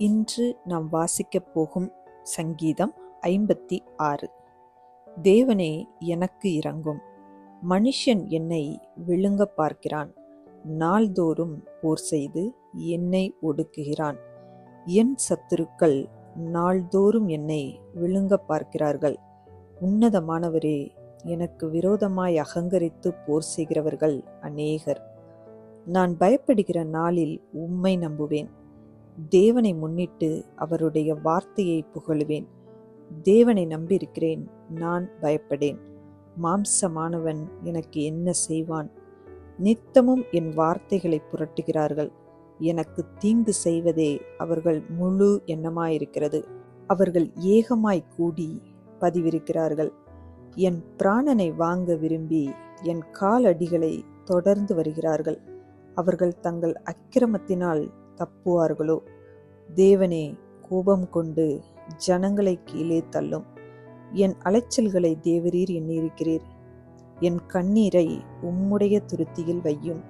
இன்று நாம் வாசிக்கப் போகும் சங்கீதம் 56. தேவனே எனக்கு இரங்கும். மனுஷன் என்னை விழுங்க பார்க்கிறான். நாள்தோறும் போர் செய்து என்னை ஒடுக்குகிறான். என் சத்துருக்கள் நாள்தோறும் என்னை விழுங்க பார்க்கிறார்கள். உன்னதமானவரே, எனக்கு விரோதமாய் அகங்கரித்து போர் செய்கிறவர்கள் அநேகர். நான் பயப்படுகிற நாளில் உம்மை நம்புவேன். தேவனை முன்னிட்டு அவருடைய வார்த்தையை புகழுவேன். தேவனை நம்பியிருக்கிறேன், நான் பயப்படேன். மாம்சமானவன் எனக்கு என்ன செய்வான்? நித்தமும் என் வார்த்தைகளை புரட்டுகிறார்கள். எனக்கு தீங்கு செய்வதே அவர்கள் முழு எண்ணமாயிருக்கிறது. அவர்கள் ஏகமாய் கூடி பதிவிருக்கிறார்கள். என் பிராணனை வாங்க விரும்பி என் காலடிகளை தொடர்ந்து வருகிறார்கள். அவர்கள் தங்கள் அக்கிரமத்தினால் தப்புவார்களோ? தேவனே, கோபம் கொண்டு ஜனங்களை கீழே தள்ளும். என் அலைச்சல்களை தேவரீர் எண்ணியிருக்கிறீர். என் கண்ணீரை உம்முடைய துருத்தியில் வையும்.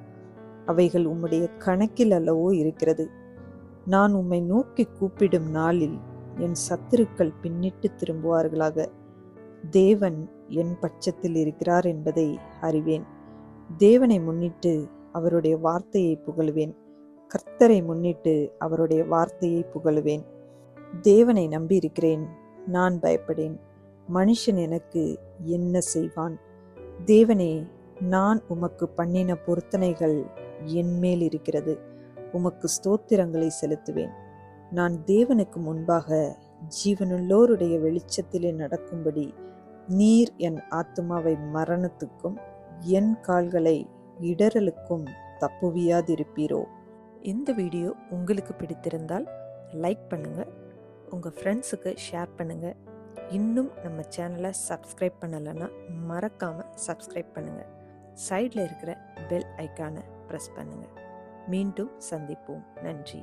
அவைகள் உம்முடைய கணக்கில் அல்லவோ இருக்கிறது. நான் உம்மை நோக்கி கூப்பிடும் நாளில் என் சத்துருக்கள் பின்னிட்டு திரும்புவார்களாக. தேவன் என் பட்சத்தில் இருக்கிறார் என்பதை அறிவேன். தேவனை முன்னிட்டு அவருடைய வார்த்தையை புகழுவேன். கர்த்தரை முன்னிட்டு அவருடைய வார்த்தையை புகழுவேன். தேவனை நம்பியிருக்கிறேன், நான் பயப்படேன். மனுஷன் எனக்கு என்ன செய்வான்? தேவனே, நான் உமக்கு பண்ணின பொருத்தனைகள் என்மேல் இருக்கிறது. உமக்கு ஸ்தோத்திரங்களை செலுத்துவேன். நான் தேவனுக்கு முன்பாக ஜீவனுள்ளோருடைய வெளிச்சத்திலே நடக்கும்படி நீர் என் ஆத்துமாவை மரணத்துக்கும் என் கால்களை இடறலுக்கும் தப்புவியாதிருப்பீரோ? இந்த வீடியோ உங்களுக்கு பிடித்திருந்தால் லைக் பண்ணுங்கள், உங்கள் ஃப்ரெண்ட்ஸுக்கு ஷேர் பண்ணுங்கள். இன்னும் நம்ம சேனலை சப்ஸ்கிரைப் பண்ணலைன்னா மறக்காமல் சப்ஸ்கிரைப் பண்ணுங்கள். சைடில் இருக்கிற பெல் ஐக்கானை ப்ரெஸ் பண்ணுங்கள். மீண்டும் சந்திப்போம். நன்றி.